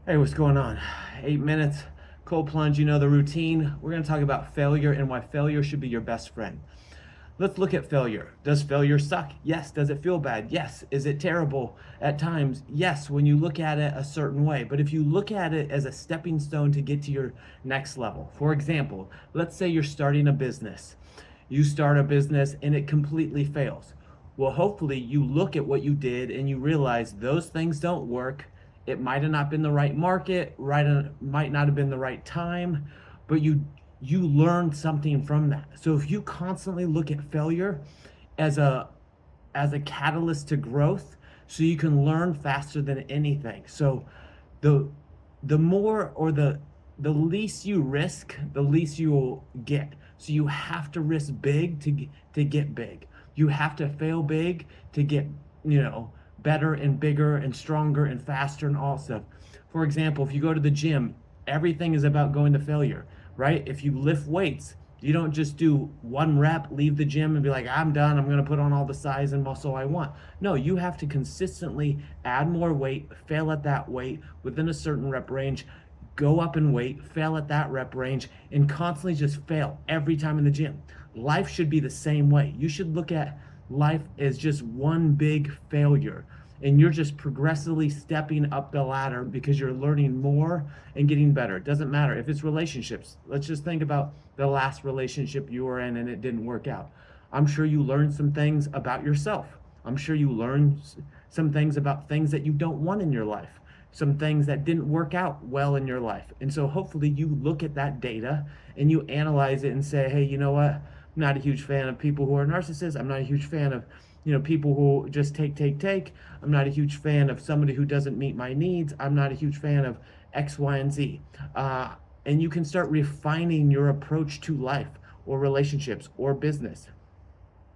Hey, what's going on? 8 minutes, cold plunge, you know the routine. We're going to talk about failure and why failure should be your best friend. Let's look at failure. Does failure suck? Yes. Does it feel bad? Yes. Is it terrible at times? Yes, when you look at it a certain way. But if you look at it as a stepping stone to get to your next level, for example, let's say you're starting a business. You start a business and it completely fails. Well, hopefully you look at what you did and you realize those things don't work. It might have not been the right market, right? Might not have been the right time, but you learned something from that. So if you constantly look at failure as a catalyst to growth, so you can learn faster than anything. So the the more or the least you risk, the least you will get. So you have to risk big to get big. You have to fail big to get, better and bigger and stronger and faster and all stuff. For example, if you go to the gym, everything is about going to failure, right? If you lift weights, you don't just do one rep, leave the gym and be like, I'm done. I'm going to put on all the size and muscle I want. No, you have to consistently add more weight, fail at that weight within a certain rep range, go up in weight, fail at that rep range, and constantly just fail every time in the gym. Life should be the same way. You should look at life as just one big failure. And you're just progressively stepping up the ladder because you're learning more and getting better. It doesn't matter if it's relationships. Let's just think about the last relationship you were in and it didn't work out. I'm sure you learned some things about yourself. I'm sure you learned some things about things that you don't want in your life, some things that didn't work out well in your life. And so hopefully you look at that data and you analyze it and say, hey, you know what? I'm not a huge fan of people who are narcissists. I'm not a huge fan of people who just take. I'm not a huge fan of somebody who doesn't meet my needs. I'm not a huge fan of X, Y, and Z. And you can start refining your approach to life or relationships or business.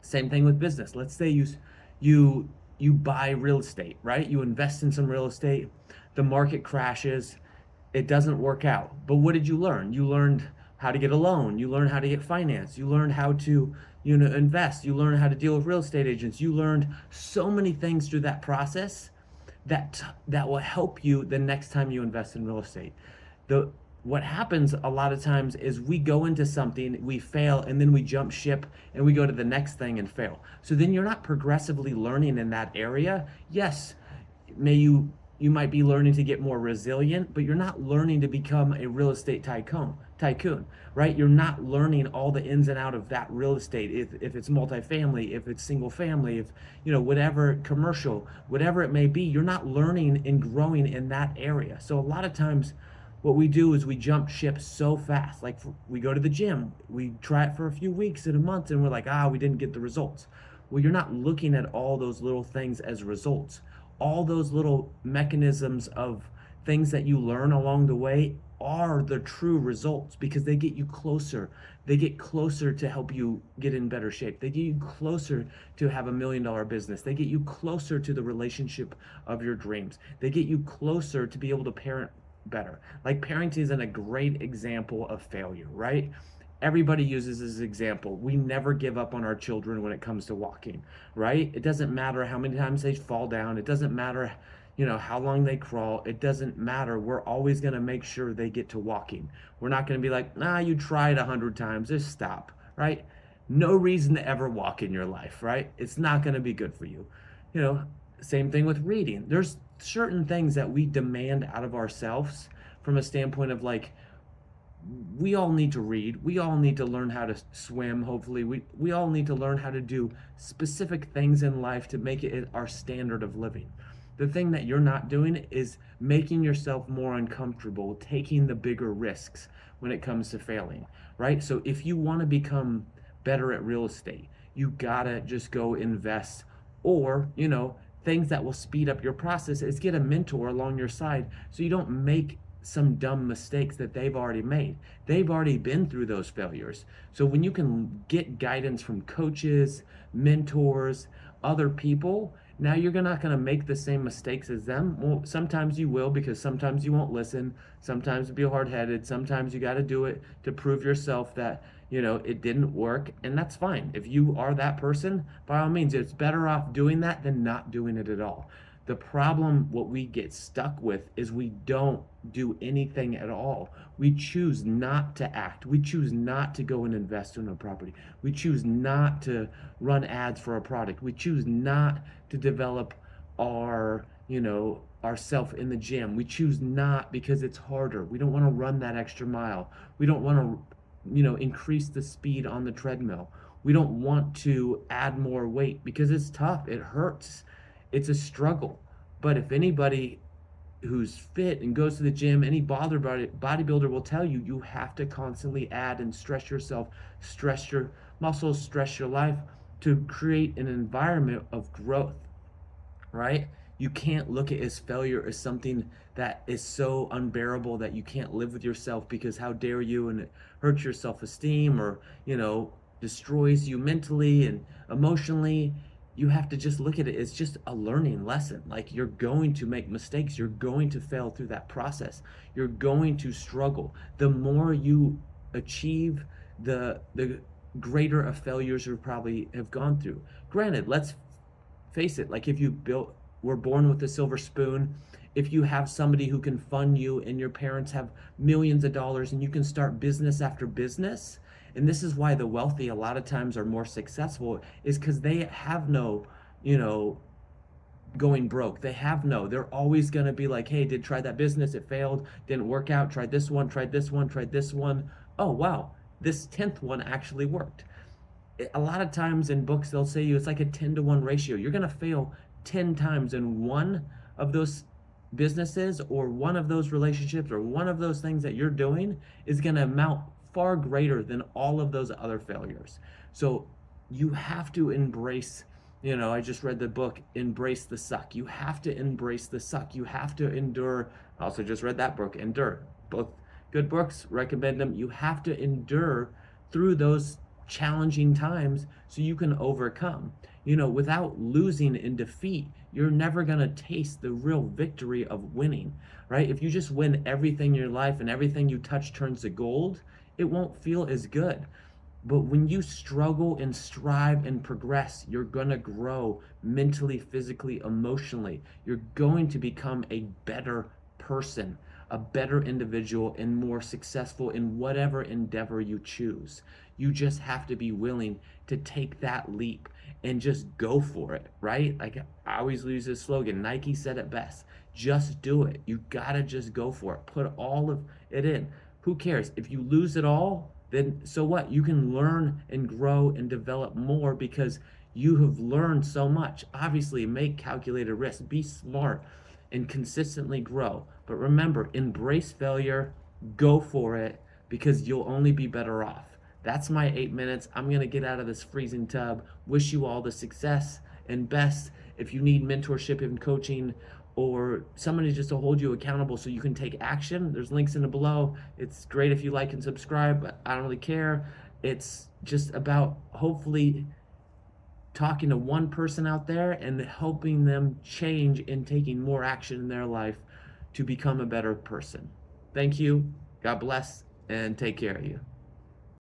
Same thing with business. Let's say you buy real estate, right? You invest in some real estate, the market crashes, it doesn't work out. But what did you learn? You learned how to get a loan, you learned how to get finance, you learned how to invest, you learned how to deal with real estate agents. You learned so many things through that process that will help you the next time you invest in real estate. The What happens a lot of times is we go into something, we fail, and then we jump ship and we go to the next thing and fail. So then you're not progressively learning in that area. Yes, you might be learning to get more resilient, but you're not learning to become a real estate tycoon, right? You're not learning all the ins and out of that real estate. If it's multifamily, if it's single family, if whatever commercial, whatever it may be, you're not learning and growing in that area. So a lot of times what we do is we jump ship so fast. Like we go to the gym, we try it for a few weeks and a month, and we're like, we didn't get the results. Well, you're not looking at all those little things as results. All those little mechanisms of things that you learn along the way are the true results because they get you closer. They get closer to help you get in better shape. They get you closer to have $1 million business. They get you closer to the relationship of your dreams. They get you closer to be able to parent better. Like parenting is a great example of failure, right? Everybody uses this example. We never give up on our children when it comes to walking, right? It doesn't matter how many times they fall down. It doesn't matter, how long they crawl. It doesn't matter. We're always going to make sure they get to walking. We're not going to be like, you tried 100 times, just stop, right? No reason to ever walk in your life, right? It's not going to be good for you. You know, Same thing with reading. There's certain things that we demand out of ourselves from a standpoint of like, we all need to read. We all need to learn how to swim. Hopefully, we all need to learn how to do specific things in life to make it our standard of living. The thing that you're not doing is making yourself more uncomfortable, taking the bigger risks when it comes to failing, right? So if you want to become better at real estate, you gotta just go invest, or, things that will speed up your process is get a mentor along your side so you don't make some dumb mistakes that they've already made. They've already been through those failures. So when you can get guidance from coaches, mentors, other people, now you're not going to make the same mistakes as them. Well, sometimes you will, because sometimes you won't listen. Sometimes you'll be hard-headed. Sometimes you got to do it to prove yourself that, it didn't work, and that's fine. If you are that person, by all means, it's better off doing that than not doing it at all. The problem, what we get stuck with, is we don't do anything at all. We choose not to act. We choose not to go and invest in a property. We choose not to run ads for a product. We choose not to develop our, ourself in the gym. We choose not because it's harder. We don't want to run that extra mile. We don't want to, increase the speed on the treadmill. We don't want to add more weight because it's tough. It hurts. It's a struggle. But if anybody who's fit and goes to the gym, any bodybuilder will tell you, you have to constantly add and stress yourself, stress your muscles, stress your life to create an environment of growth, right? You can't look at as failure as something that is so unbearable that you can't live with yourself, because how dare you, and it hurts your self-esteem, or destroys you mentally and emotionally. You have to just look at it as just a learning lesson. Like, you're going to make mistakes, you're going to fail through that process, you're going to struggle. The more you achieve, the greater of failures you probably have gone through. Granted, let's face it, like, if you were born with a silver spoon, if you have somebody who can fund you and your parents have millions of dollars and you can start business after business, and this is why the wealthy a lot of times are more successful, is because they have no, going broke. They're always going to be like, hey, try that business, it failed, didn't work out, tried this one, tried this one, tried this one. Oh, wow, this 10th one actually worked. A lot of times in books, they'll say it's like a 10-to-1 ratio. You're going to fail 10 times, and one of those businesses or one of those relationships or one of those things that you're doing is going to amount far greater than all of those other failures. So you have to embrace, I just read the book, Embrace the Suck. You have to embrace the suck. You have to endure. I also just read that book, Endure. Both good books, recommend them. You have to endure through those challenging times so you can overcome. Without losing in defeat, you're never going to taste the real victory of winning, right? If you just win everything in your life and everything you touch turns to gold, it won't feel as good. But when you struggle and strive and progress, you're going to grow mentally, physically, emotionally. You're going to become a better person, a better individual, and more successful in whatever endeavor you choose. You just have to be willing to take that leap and just go for it, right? Like, I always use this slogan, Nike said it best, just do it. You gotta just go for it. Put all of it in. Who cares? If you lose it all, then so what? You can learn and grow and develop more because you have learned so much. Obviously, make calculated risks, be smart, and consistently grow. But remember, embrace failure, go for it, because you'll only be better off. That's my 8 minutes. I'm going to get out of this freezing tub. Wish you all the success and best. If you need mentorship and coaching, or somebody just to hold you accountable so you can take action, there's links in the below. It's great if you like and subscribe, but I don't really care. It's just about hopefully talking to one person out there and helping them change and taking more action in their life to become a better person. Thank you. God bless, and take care of you.